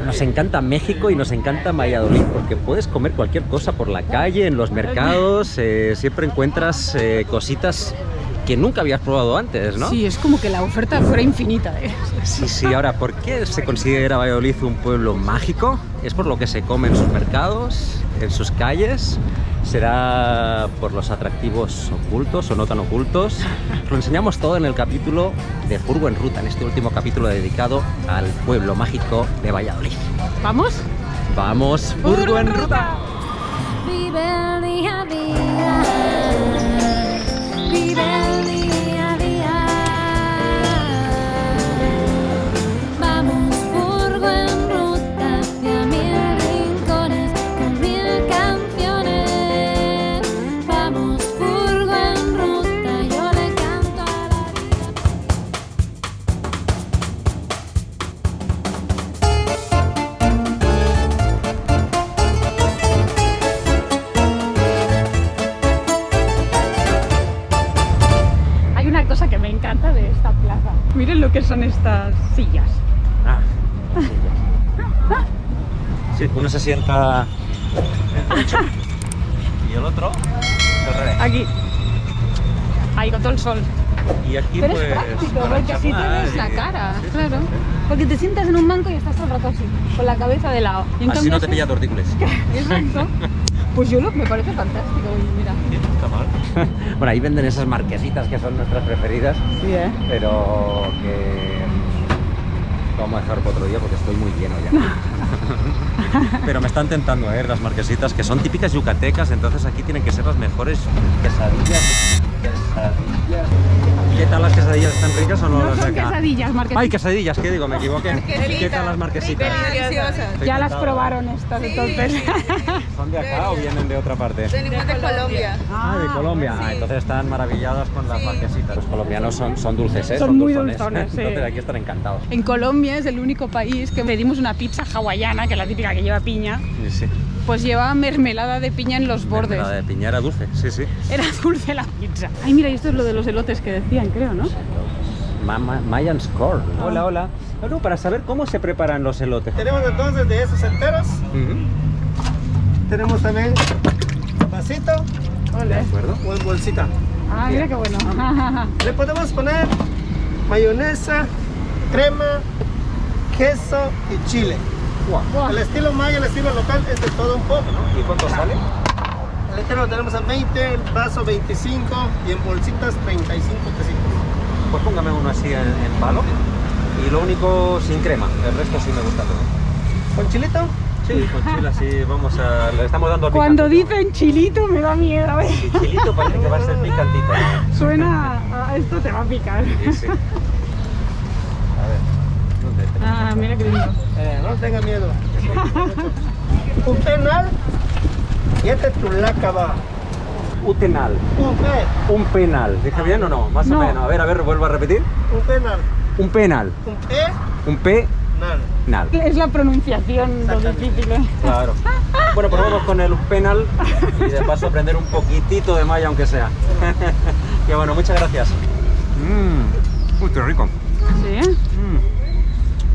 Nos encanta México y nos encanta Valladolid porque puedes comer cualquier cosa por la calle, en los mercados, siempre encuentras cositas que nunca habías probado antes, ¿no? Sí, es como que la oferta fuera infinita, ¿eh? Sí, sí. Ahora, ¿por qué se considera Valladolid un pueblo mágico? ¿Es por lo que se come en sus mercados, en sus calles? ¿Será por los atractivos ocultos o no tan ocultos? Lo enseñamos todo en el capítulo de Furgo en Ruta, en este último capítulo dedicado al pueblo mágico de Valladolid. ¿Vamos? ¡Vamos, Furgo en Ruta! Vive el día a día. Vive el día a día. Vamos, Furgo en ruta hacia 1000 rincones con 1000 canciones. Vamos, Furgo en ruta, yo le canto a la vida. Hay una cosa que me encanta de esta plaza. Miren lo que son estas sillas. Ah, sí, uno se sienta derecho y el otro al revés. Aquí. Ahí con todo el sol. Y aquí Pero pues es práctico, para porque así te charlar ves la y- cara, sí, sí, claro. sí. Porque te sientas en un banco y estás todo el rato así, con la cabeza de lado. Y en Así cambio no te pilla tortícolis. Exacto. Pues me parece fantástico, y mira. Sí, no está mal. Bueno, ahí venden esas marquesitas que son nuestras preferidas, Sí, ¿eh? pero que lo vamos a dejar por otro día porque estoy muy lleno ya. Pero me están tentando las marquesitas que son típicas yucatecas, entonces aquí tienen que ser las mejores quesadillas. ¿Qué tal las quesadillas? ¿Están ricas o no? No las de son acá? quesadillas, marquesitas. Ay, quesadillas, ¿qué digo? Me equivoqué. ¿Qué tal las marquesitas? Estoy Ya las tentado. probaron estas, entonces. ¿Son de acá o vienen de otra parte? Venimos de Colombia. Ah, de Colombia. Ah, entonces están maravilladas con las marquesitas. Los colombianos son dulces, ¿eh? Son muy dulzones. dulzones, sí. Entonces aquí están encantados. En Colombia es el único país que pedimos una pizza hawaiana, que es la típica que lleva piña, Sí, sí. pues lleva mermelada de piña en los bordes. La de piña era dulce, sí, sí. Era dulce la pizza. Ay, mira, y esto es lo de los elotes que decían, creo, ¿no? Mayan's Corn. Hola, hola. No, para saber cómo se preparan los elotes. Tenemos entonces de esos enteros. Tenemos también vasito ¿De acuerdo? o en bolsita. Ah, mira qué bueno. Le podemos poner mayonesa, crema, queso y chile. Guau. El estilo maya, el estilo local es de todo un poco, ¿no? ¿Y cuánto sale? El entero lo tenemos a 20, el vaso 25 y en bolsitas 35 pesitos. Pues póngame uno así en palo. Y lo único sin crema, el resto sí me gusta todo. ¿Con chilito? Sí, con chile así vamos a... Le estamos dando al Cuando picante. dicen chilito me da miedo, a ver. Sí, chilito parece que va a ser picantito. Suena a esto te va a picar. Sí, sí. A ver, ¿dónde tenemos? Ah, mira qué lindo. No tenga miedo. Un penal y este tulacaba. Utenal. Un Un penal. ¿Dije bien o no? Más No. o menos. A ver, vuelvo a repetir. penal. Un penal. Un Un penal. nal. Es la pronunciación lo Exactamente. difícil, ¿eh? Claro. Bueno, pues vamos con el penal y de paso aprender un poquitito de maya, aunque sea. Que bueno, muchas gracias. Uy, qué rico. Sí.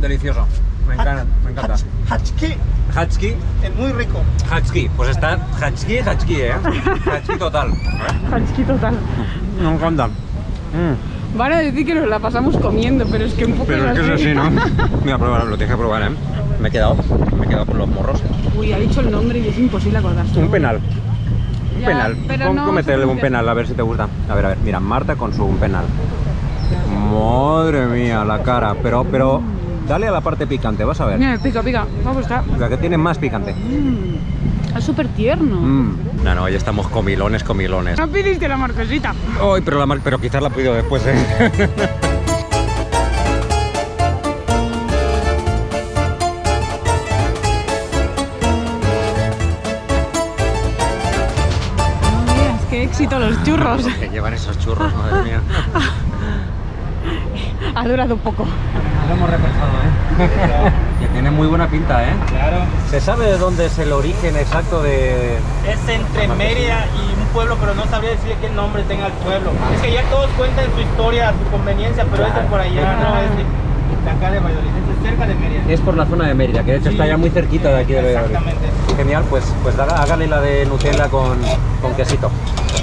Delicioso. Me encanta. Me encanta. Hachki Hachki. es muy rico. Hachki. Pues está hachki, Hachki total. Hachki total. Me encanta. Van a decir que nos la pasamos comiendo, pero es que un poco Pero es que es así, ¿no? Voy a probar, lo tienes que probar, ¿eh? Me he quedado con los morros. Uy, ha dicho el nombre y es imposible acordarse. Un penal. Un Ya, penal. pero no Cómetele se un penal, a ver si te gusta. A ver, mira, Marta con su un penal. Madre mía, la cara. Pero, dale a la parte picante, vas a ver. Mira, pica, pica. Vamos, está. La que tiene más picante. Es súper tierno. No, ya estamos comilones. No pidiste la marquesita. Ay, pero quizás la pido después, ¿eh? No veas, qué éxito los churros. Que llevan esos churros, madre mía. Ha durado poco. Lo hemos repensado, ¿eh? Que tiene muy buena pinta, ¿eh? Claro. ¿Se sabe de dónde es el origen exacto de...? Es entre Mérida y un pueblo, pero no sabría decir qué nombre tenga el pueblo. Es que ya todos cuentan su historia, su conveniencia, pero es de por allá, no es de... de acá de Valladolid, es cerca de Mérida. Es por la zona de Mérida, que de hecho está ya muy cerquita de aquí de Valladolid. Exactamente. Genial, pues hágale la de Nutella con quesito.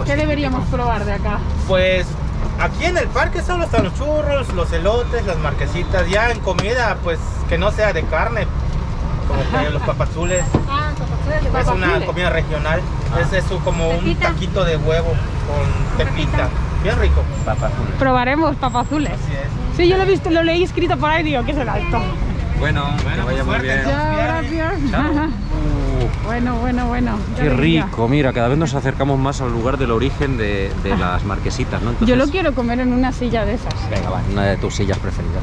¿Qué deberíamos probar de acá? Pues aquí en el parque solo están los churros, los elotes, las marquesitas. Ya en comida, pues que no sea de carne, como que los papazules. Ah, papazules de Es papazules. una comida regional. Es como un Pepita. taquito de huevo con pepita. Bien rico. Papazules. Probaremos papazules. Así es. Sí, yo lo he visto, lo leí escrito por ahí, digo, ¿qué será esto? Bueno, que vaya muy suerte. bien. Chao, gracias. Bueno. Qué rico, mira, cada vez nos acercamos más al lugar del origen de las marquesitas, ¿no? Entonces, Yo lo quiero comer en una silla de esas. Venga, va, una de tus sillas preferidas.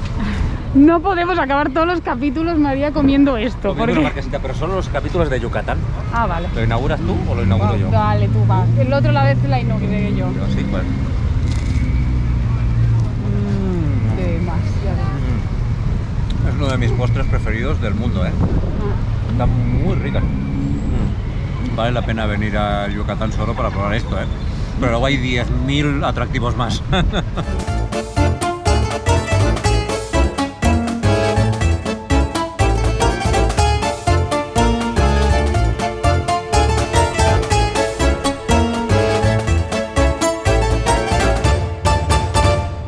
No podemos acabar todos los capítulos, María, comiendo esto. Comiendo una Porque... marquesita, pero solo los capítulos de Yucatán. Ah, vale. ¿Lo inauguras tú o lo inauguro yo? Dale, tú va. El otro la vez la inauguré yo. Yo sí, pues. Demasiado. Es uno de mis postres preferidos del mundo, ¿eh? Están muy ricas. Vale la pena venir a Yucatán solo para probar esto, ¿eh? Pero luego hay 10.000 atractivos más.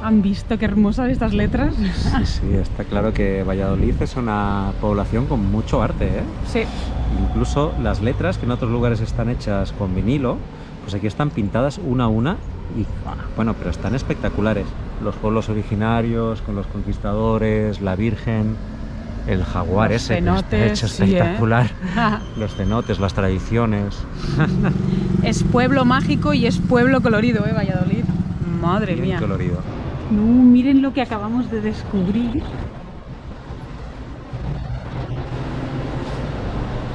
¿Han visto qué hermosas estas letras? Sí, está claro que Valladolid es una población con mucho arte, ¿eh? Sí. Incluso las letras, que en otros lugares están hechas con vinilo, pues aquí están pintadas una a una y, bueno, pero están espectaculares. Los pueblos originarios, con los conquistadores, la Virgen, el jaguar Los ese, que cenotes, está hecho sí, espectacular. Los cenotes, las tradiciones. Es pueblo mágico y es pueblo colorido, Valladolid. Madre Bien mía. colorido. No, miren lo que acabamos de descubrir.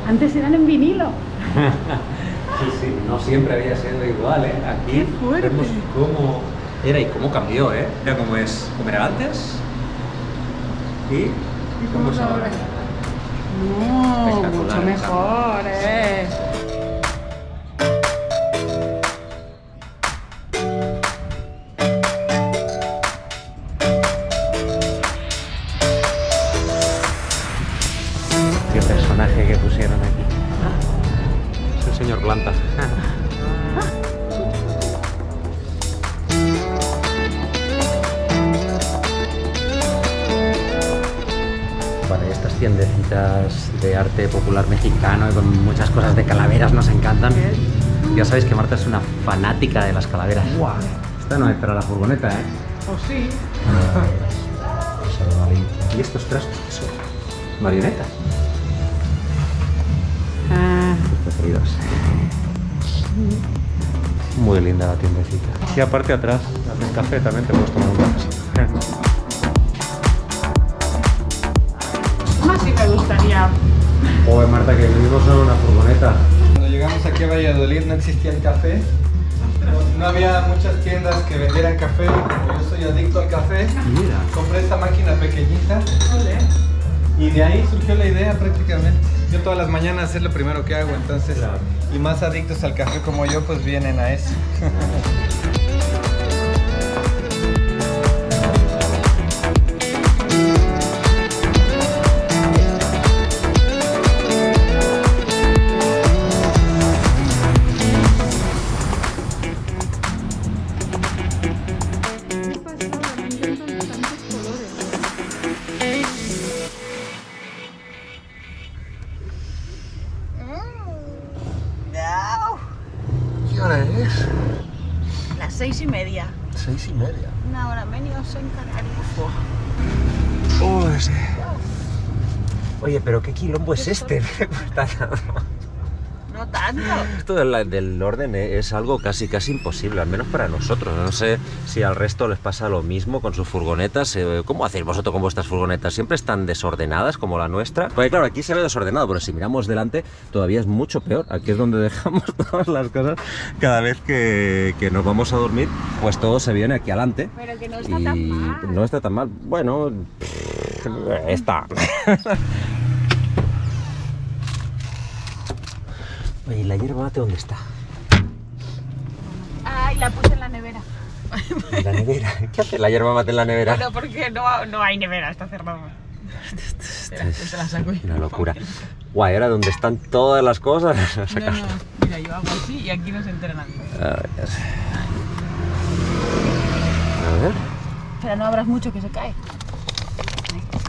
Antes eran en vinilo. Sí, no siempre había sido igual, ¿eh? Aquí ¡Qué fuerte! vemos cómo era y cómo cambió, ¿eh? Mira cómo era antes y cómo es ahora. No, Espectacular, mucho mejor, Qué personaje que pusieron aquí. Es el señor Planta. Vale, estas tiendecitas de arte popular mexicano y con muchas cosas de calaveras nos encantan. Ya sabéis que Marta es una fanática de las calaveras. Esta no es para la furgoneta, ¿eh? ¿O sí? ¿Y estos trastos qué son? Marionetas. Tus preferidos. Muy linda la tiendecita. Y aparte atrás, hacen café, también te puedes tomar un café. Más sí me gustaría. Joder, Marta, que vivimos en una furgoneta. Cuando llegamos aquí a Valladolid no existía el café, no había muchas tiendas que vendieran café, como yo soy adicto al café, Mira. compré esta máquina pequeñita y de ahí surgió la idea prácticamente. Yo todas las mañanas es lo primero que hago, entonces, Claro. y más adictos al café como yo, pues vienen a eso. ¿Qué hora es? Las 6:30. 6:30. Una hora menos en Canarias. Oye, pero qué quilombo es este. No tanto. Esto del orden es algo casi imposible, al menos para nosotros. No sé si al resto les pasa lo mismo con sus furgonetas. ¿Cómo hacéis vosotros con vuestras furgonetas? ¿Siempre están desordenadas como la nuestra? Porque claro, aquí se ve desordenado, pero si miramos delante todavía es mucho peor. Aquí es donde dejamos todas las cosas. Cada vez que nos vamos a dormir, pues todo se viene aquí adelante. Pero que no está tan mal. No está tan mal. Bueno, está. Oye, ¿y la hierba mate dónde está? Ay, la puse en la nevera. ¿En la nevera? ¿Qué hace la hierba mate en la nevera? Bueno, porque no hay nevera, está cerrado. Espera, que te la saco yo. Una locura. Guay, ¿ahora dónde están todas las cosas? No, mira, yo hago así y aquí no se entera nadie. A ver. Espera, no abras mucho que se cae.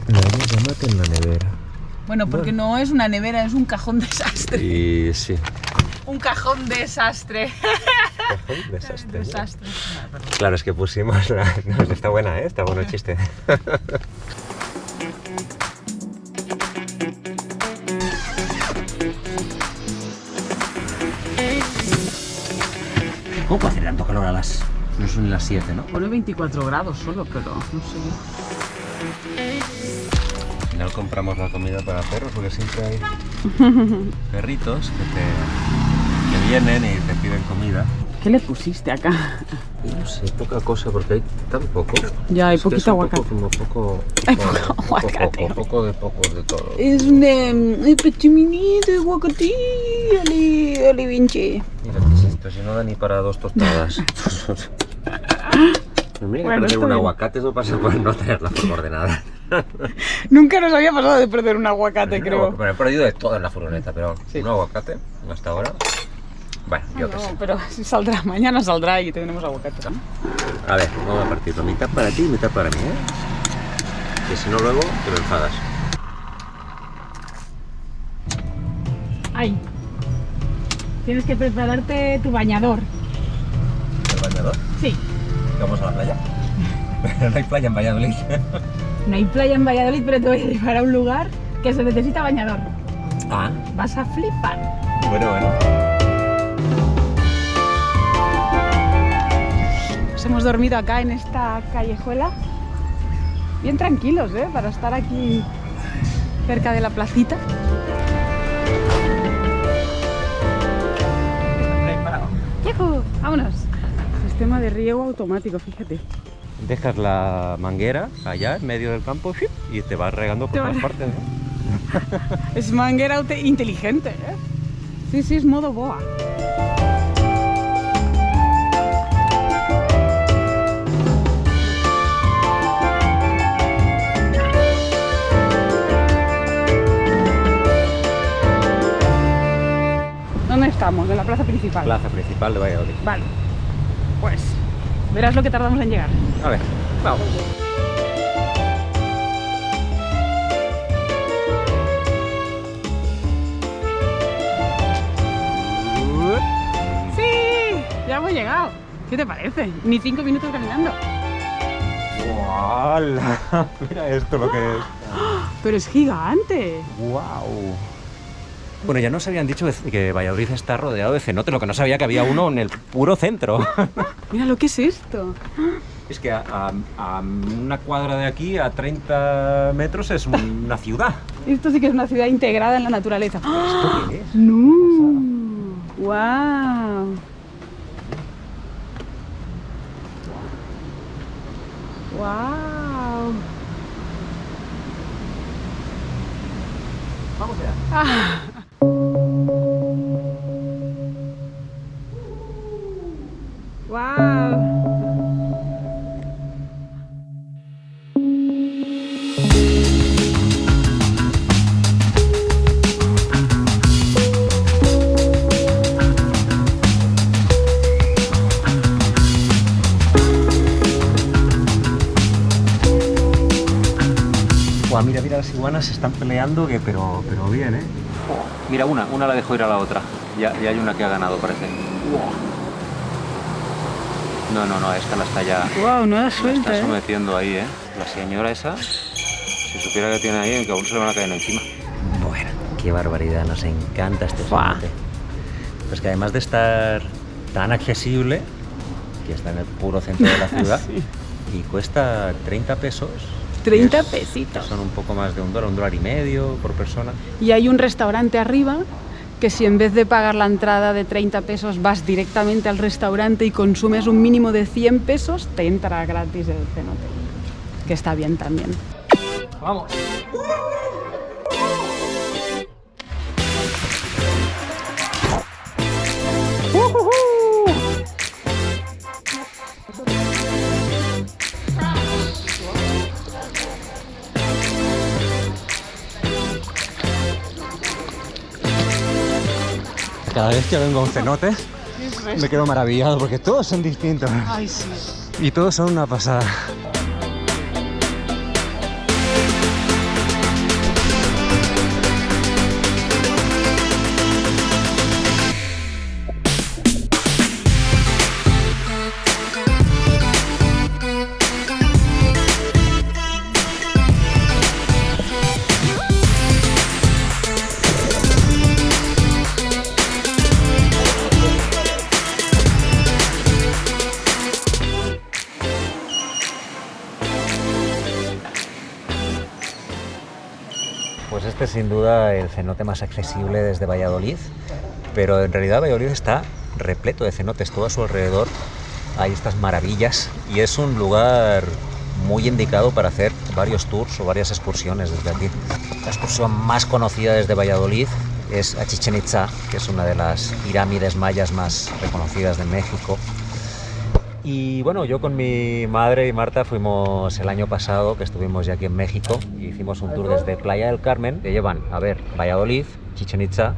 La hierba mate en la nevera. Bueno, porque no es una nevera, es un cajón desastre. Y sí. Un cajón desastre. Cajón desastre. Desastre. Claro, es que pusimos la... No, está buena, ¿eh? Está bueno el chiste. ¿Cómo puede hacer tanto calor a las... No son las 7, ¿no? Pone 24 grados solo, pero no sé. Al final compramos la comida para perros porque siempre hay perritos que vienen y te piden comida. ¿Qué le pusiste acá? No sé, poca cosa porque hay tan poco. Ya, hay Es que poquito es un aguacate. Hay poco aguacate. Poco de todo. Es un pechiminito de aguacate, ole vinche. Mira, ¿qué es esto? Si no da ni para 2 tostadas. Mira, Bueno, perder está un bien. aguacate eso pasa por no tener la forma ordenada. Nunca nos había pasado de perder un aguacate, creo. Bueno, he perdido de todo en la furgoneta, pero Sí. un aguacate hasta ahora. Bueno, yo qué No, sé. pero si saldrá, mañana saldrá y tendremos aguacate, ¿no? A ver, vamos a partirlo. Mitad para ti y mitad para mí, ¿eh? Que si no luego te lo enfadas. Ay, tienes que prepararte tu bañador. ¿El bañador? Sí. ¿Vamos a la playa? Pero no hay playa en Valladolid. No hay playa en Valladolid, pero te voy a llevar a un lugar que se necesita bañador. Ah, Vas a flipar. bueno. Nos hemos dormido acá en esta callejuela. Bien tranquilos, ¿eh? Para estar aquí cerca de la placita. ¡Yujú! ¡Vámonos! Sistema de riego automático, fíjate. Dejas la manguera allá en medio del campo y te vas regando por Te todas vas- partes, ¿no? Es manguera inteligente, ¿eh? Sí, sí, es modo boa. ¿Dónde estamos? En la plaza principal. Plaza principal de Valladolid. Vale. Pues verás lo que tardamos en llegar. A ver, vamos. ¡Sí! Ya hemos llegado. ¿Qué te parece? Ni 5 minutos caminando. ¡Hala! Mira esto lo que es. Pero es gigante. ¡Wow! Bueno, ya nos habían dicho que Valladolid está rodeado de cenotes, lo que no sabía que había uno en el puro centro. Mira lo que es esto. Es que a una cuadra de aquí, a 30 metros, es una ciudad. Esto sí que es una ciudad integrada en la naturaleza. ¿Esto qué es? ¡No! ¡Wow! ¡Wow! Vamos allá. Ah. ¡Wow! Buah, mira, las iguanas se están peleando, pero bien, ¿eh? Mira, una la dejó ir a la otra. Ya hay una que ha ganado, parece. No, esta la está ya... ¡Wow! No da La suelta, está ¿eh? sometiendo ahí, ¿eh? La señora esa, si supiera que tiene ahí, que aún se le van a caer encima. Bueno, qué barbaridad, nos encanta este Fua. cenote. Pues que además de estar tan accesible, que está en el puro centro de la ciudad, Sí. y cuesta 30 pesos. 30 que pesitos. son un poco más de $1.50 por persona. Y hay un restaurante arriba que si en vez de pagar la entrada de 30 pesos vas directamente al restaurante y consumes un mínimo de 100 pesos, te entra gratis el cenote. Que está bien también. ¡Vamos! Cada vez que vengo a un cenote me quedo maravillado porque todos son distintos. Ay, sí. Y todos son una pasada. Pues este es sin duda el cenote más accesible desde Valladolid, pero en realidad Valladolid está repleto de cenotes, todo a su alrededor hay estas maravillas y es un lugar muy indicado para hacer varios tours o varias excursiones desde aquí. La excursión más conocida desde Valladolid es a Chichén Itzá, que es una de las pirámides mayas más reconocidas de México. Y bueno, yo con mi madre y Marta fuimos el año pasado, que estuvimos ya aquí en México, y hicimos un tour desde Playa del Carmen, que llevan a ver Valladolid, Chichén Itzá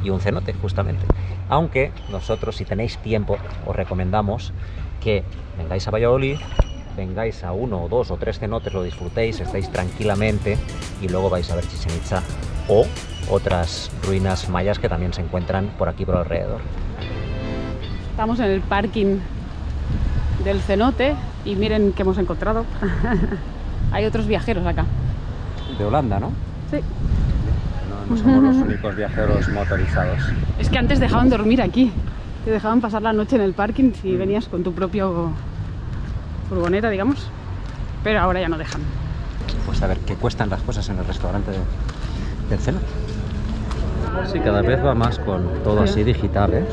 y un cenote, justamente. Aunque nosotros, si tenéis tiempo, os recomendamos que vengáis a Valladolid, vengáis a 1 o 2 o 3 cenotes, lo disfrutéis, estéis tranquilamente y luego vais a ver Chichén Itzá o otras ruinas mayas que también se encuentran por aquí por alrededor. Estamos en el parking del cenote y miren qué hemos encontrado. Hay otros viajeros acá. De Holanda, ¿no? Sí. No somos los únicos viajeros motorizados. Es que antes dejaban dormir aquí. Te dejaban pasar la noche en el parking si venías con tu propio furgoneta, digamos. Pero ahora ya no dejan. Pues a ver qué cuestan las cosas en el restaurante del cenote. Sí, cada vez va más con todo así digital, ¿eh?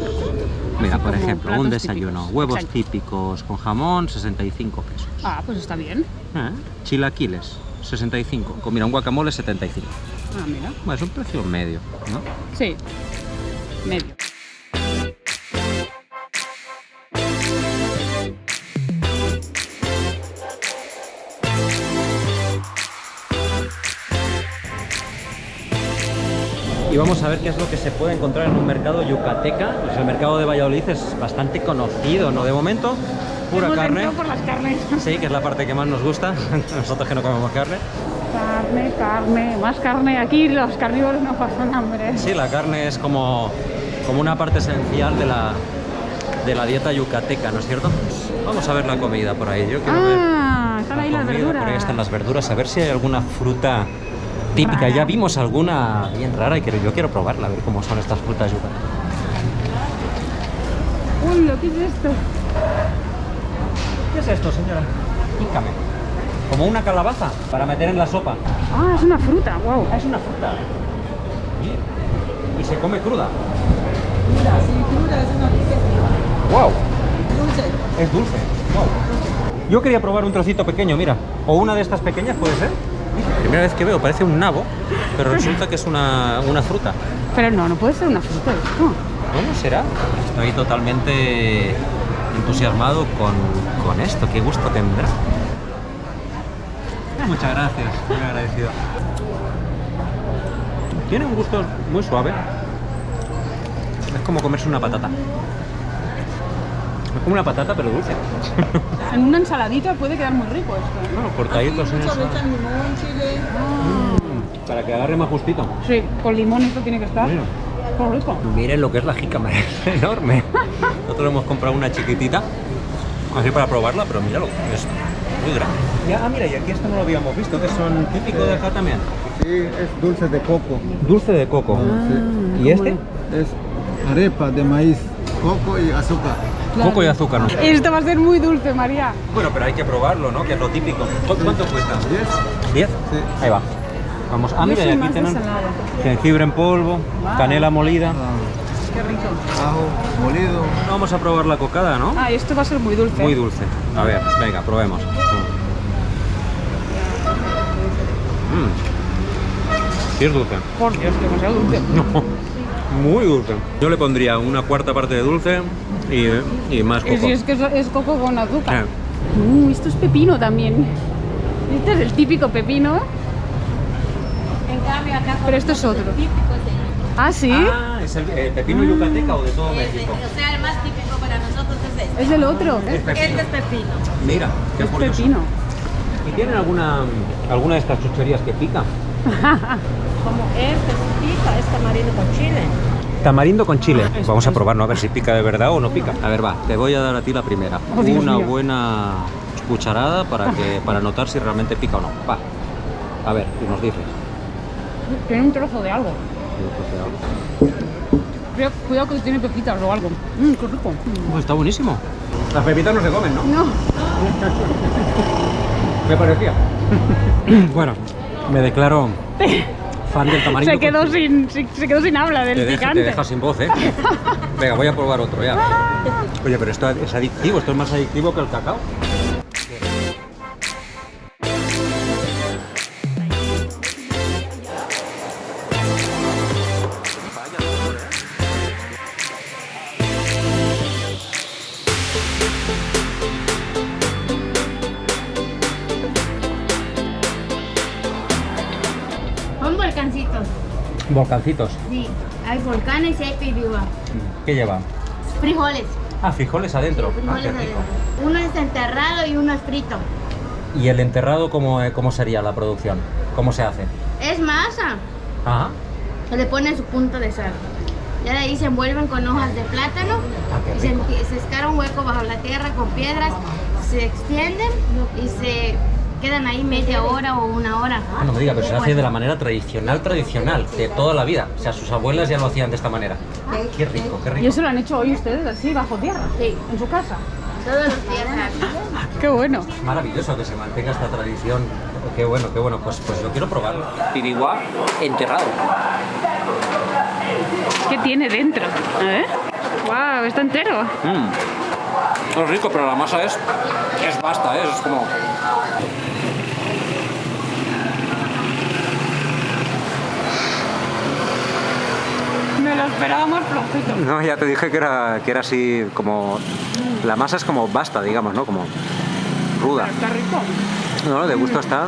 Mira, por ejemplo, un desayuno, típicos. huevos Exacto. típicos con jamón, 65 pesos. Ah, pues está bien. Chilaquiles, 65. Mira, un guacamole, 75. Ah, mira. Bueno, es un precio medio, ¿no? Sí. Medio. Y vamos a ver qué es lo que se puede encontrar en un mercado yucateca. Pues el mercado de Valladolid es bastante conocido, ¿no? De momento, pura Hemos carne. entrado por las carnes. Sí, que es la parte que más nos gusta, nosotros que no comemos carne. Carne, carne, más carne. Aquí los carnívoros no pasan hambre. Sí, la carne es como una parte esencial de la dieta yucateca, ¿no es cierto? Vamos a ver la comida por ahí. Yo quiero ver Están ahí la las comida, verduras. por ahí están las verduras, a ver si hay alguna fruta típica. Rara. Ya vimos alguna bien rara y yo quiero probarla, a ver cómo son estas frutas yucatecas. Uy, ¿lo que es esto? ¿Qué es esto, señora? Pícame. Como una calabaza para meter en la sopa. Ah, es una fruta, wow. Es una fruta. Bien. Y se come cruda. Wow. Es dulce. Wow. Yo quería probar un trocito pequeño, mira. O una de estas pequeñas, ¿puede ser? Primera vez que veo, parece un nabo, pero resulta que es una fruta. Pero no puede ser una fruta esto. ¿Cómo será? Estoy totalmente entusiasmado con esto. ¿Qué gusto tendrá? Muchas gracias, muy agradecido. Tiene un gusto muy suave. Es como comerse una patata. Es como una patata, pero dulce. En una ensaladita puede quedar muy rico esto. Bueno, cortaditos en eso. Para que agarre más justito. Sí, con limón esto tiene que estar. Mira. Muy rico. Miren lo que es la jícama, es enorme. Nosotros hemos comprado una chiquitita, así para probarla, pero míralo, es muy grande. Ya, mira, y aquí esto no lo habíamos visto, que son típicos de acá también. Sí, es dulce de coco. Dulce de coco. ¿Y este? Es arepa de maíz, coco y azúcar. Coco y azúcar, ¿no? Esto va a ser muy dulce, María. Bueno, pero hay que probarlo, ¿no? Que es lo típico. ¿Cuánto cuesta? 10. ¿10? Sí. Ahí va. Vamos. Ah, mira, y aquí tienen jengibre en polvo, canela molida. Qué rico. Ajo molido. Vamos a probar la cocada, ¿no? Ah, esto va a ser muy dulce. Muy dulce. A ver, venga, probemos. Sí es dulce. Por Dios, demasiado dulce. No, muy dulce. Yo le pondría una cuarta parte de dulce y más coco. Si es que es coco con azúcar. Eh, Esto es pepino también. Este es el típico pepino. En cambio, acá Pero esto es otro. ¿Ah, sí? Ah, ¿es el pepino yucateca o de todo México? O sea, el más típico para nosotros es este. Es el otro. Este es pepino. Mira, qué Es curioso. pepino. ¿Y tienen alguna de estas chucherías que pica? Como este pica, es tamarindo con chile. Tamarindo con chile. Vamos a probarlo a ver si pica de verdad o no pica. A ver, va, te voy a dar a ti la primera. Oh, Dios Una mío. buena cucharada para notar si realmente pica o no. Va. A ver, ¿qué nos dices? Tiene un trozo de algo. Cuidado que tiene pepitas o algo. Qué rico. Oh, está buenísimo. Las pepitas no se comen, ¿no? No. Me parecía. Bueno, me declaro fan del tamarindo. Se quedó sin habla del Te picante. deja sin voz, ¿eh? Venga, voy a probar otro ya. Oye, pero esto es adictivo, esto es más adictivo que el cacao. Son volcancitos. Volcancitos. Sí, hay volcanes y hay pibiúa. ¿Qué lleva? Frijoles. Ah, frijoles adentro. Ah, Frijoles qué rico. adentro. Uno es enterrado y uno es frito. ¿Y el enterrado cómo sería la producción? ¿Cómo se hace? Es masa. Ajá. Se le pone su punto de sal. Ya de ahí se envuelven con hojas de plátano qué y se, rico. se escara un hueco bajo la tierra con piedras, se extienden y se quedan ahí media hora o una hora. Ah, no me diga, pero se hace de la manera tradicional, de toda la vida. O sea, sus abuelas ya lo hacían de esta manera. Qué rico, qué ¿Y rico. eso lo han hecho hoy ustedes así, bajo tierra? Sí, ¿En su casa? todos los días. Qué bueno. Maravilloso que se mantenga esta tradición. Qué bueno, qué bueno. Pues yo quiero probarlo. Piriguá enterrado. ¿Qué tiene dentro? A ver. ¡Wow! Está entero. Es rico, pero la masa es basta, es como... Me lo esperábamos flojito. No, ya te dije que era así como... La masa es como basta, digamos, ¿no? Como ruda. Está rico. No, de gusto está.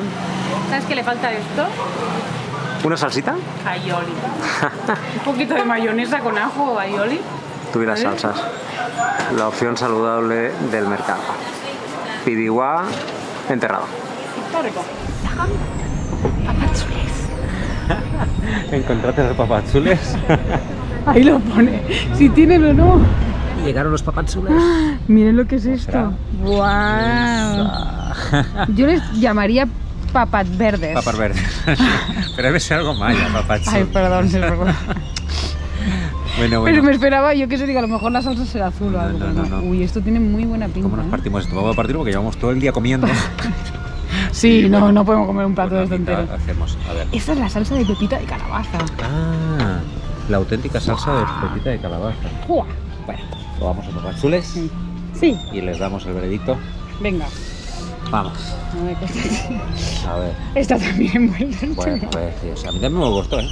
¿Sabes qué le falta a esto? ¿Una salsita? Aioli. Un poquito de mayonesa con ajo o aioli. Tú y las salsas. La opción saludable del mercado. Piriguá enterrado. Está rico. ¿Encontraste los papazules? Ahí lo pone. Si tienen o no. Llegaron los papazules. Miren lo que es esto. Ostras. ¡Wow! Yo les llamaría papas verdes. Papas verdes. Pero debe ser algo maya, papazul. Ay, perdón, es verdad. Bueno, Pero me esperaba yo que se diga, a lo mejor la salsa será azul o No, algo. no, pero no, no. Uy, esto tiene muy buena pinta. ¿Cómo nos ¿eh? partimos esto? Vamos a partirlo porque llevamos todo el día comiendo. Sí, no podemos comer un plato de Pues esto la mitad entero. hacemos, a ver. Esta es la salsa de pepita de calabaza. Ah, la auténtica salsa de pepita de calabaza. ¡Jua! Bueno, probamos los papazules Sí, y les damos el veredicto. venga. Vamos. A ver, que esta, A ver. esta también envuelta. Bueno, pues sí, o sea, a mí también me gustó, ¿eh?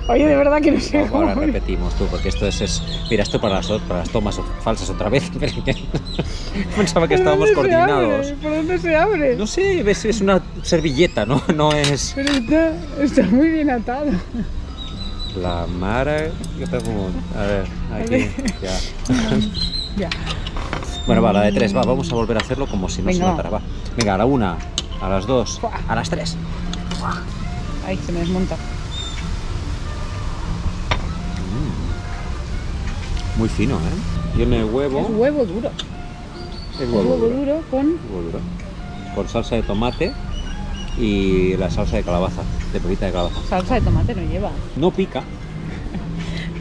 Oye, de verdad que no sé Luego ahora cómo. repetimos tú, porque esto es... Mira, esto para las tomas falsas otra vez. Pensaba que estábamos ¿Por dónde se coordinados. abre? ¿Por dónde se abre? No sé, es una servilleta, ¿no? No es... Pero está muy bien atado. La Mara... ¿Qué tal como? A ver, aquí, ya. Ya. Bueno, va, la de 3, va, vamos a volver a hacerlo como si no se Venga. notara, va. Venga, a la 1, a las 2, a las 3. Ay, se me desmonta. Muy fino, ¿eh? Tiene huevo. Es huevo duro. Es Es huevo duro con... Huevo duro. Con salsa de tomate y la salsa de calabaza, de pepita de calabaza. Salsa de tomate no lleva. No pica.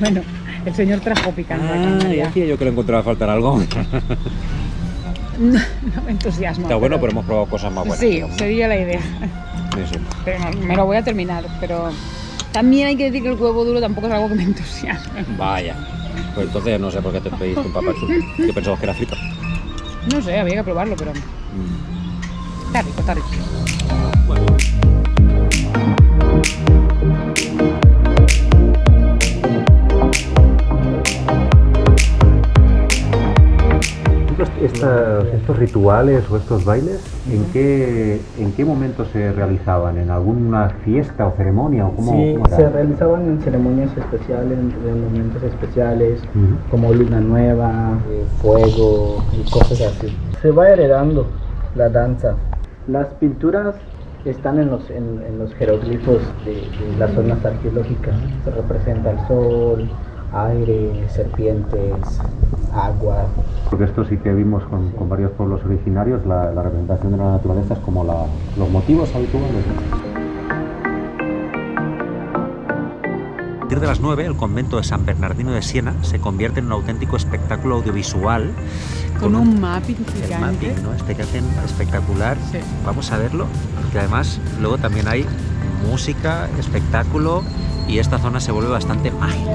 Bueno, el señor trajo picante. aquí, ya ya. decía yo que le encontraba faltar algo. No me entusiasma. Está bueno, pero hemos probado cosas más buenas. Sí, digamos, ¿no? sería la idea. Sí, sí. Pero no, me lo voy a terminar. Pero también hay que decir que el huevo duro tampoco es algo que me entusiasme. Vaya. Pues entonces no sé por qué te pediste un papachul. Que pensabas que era frito. No sé, había que probarlo, pero está rico, está rico. Bueno. Estos rituales o estos bailes, ¿en qué momento se realizaban? ¿En alguna fiesta o ceremonia? ¿O cómo era? Se realizaban en ceremonias especiales, en momentos especiales, como luna nueva, fuego y cosas así. Se va heredando la danza. Las pinturas están en los jeroglifos de las zonas arqueológicas. Se representa el sol, aire, serpientes, agua. Porque esto sí que vimos con varios pueblos originarios, la representación de la naturaleza es como los motivos habituales. A partir de las 9, el convento de San Bernardino de Siena se convierte en un auténtico espectáculo audiovisual. Con un mapping el gigante. mapping, ¿no? Este que hacen espectacular. Sí. Vamos a verlo, porque además luego también hay música, espectáculo y esta zona se vuelve bastante mágica.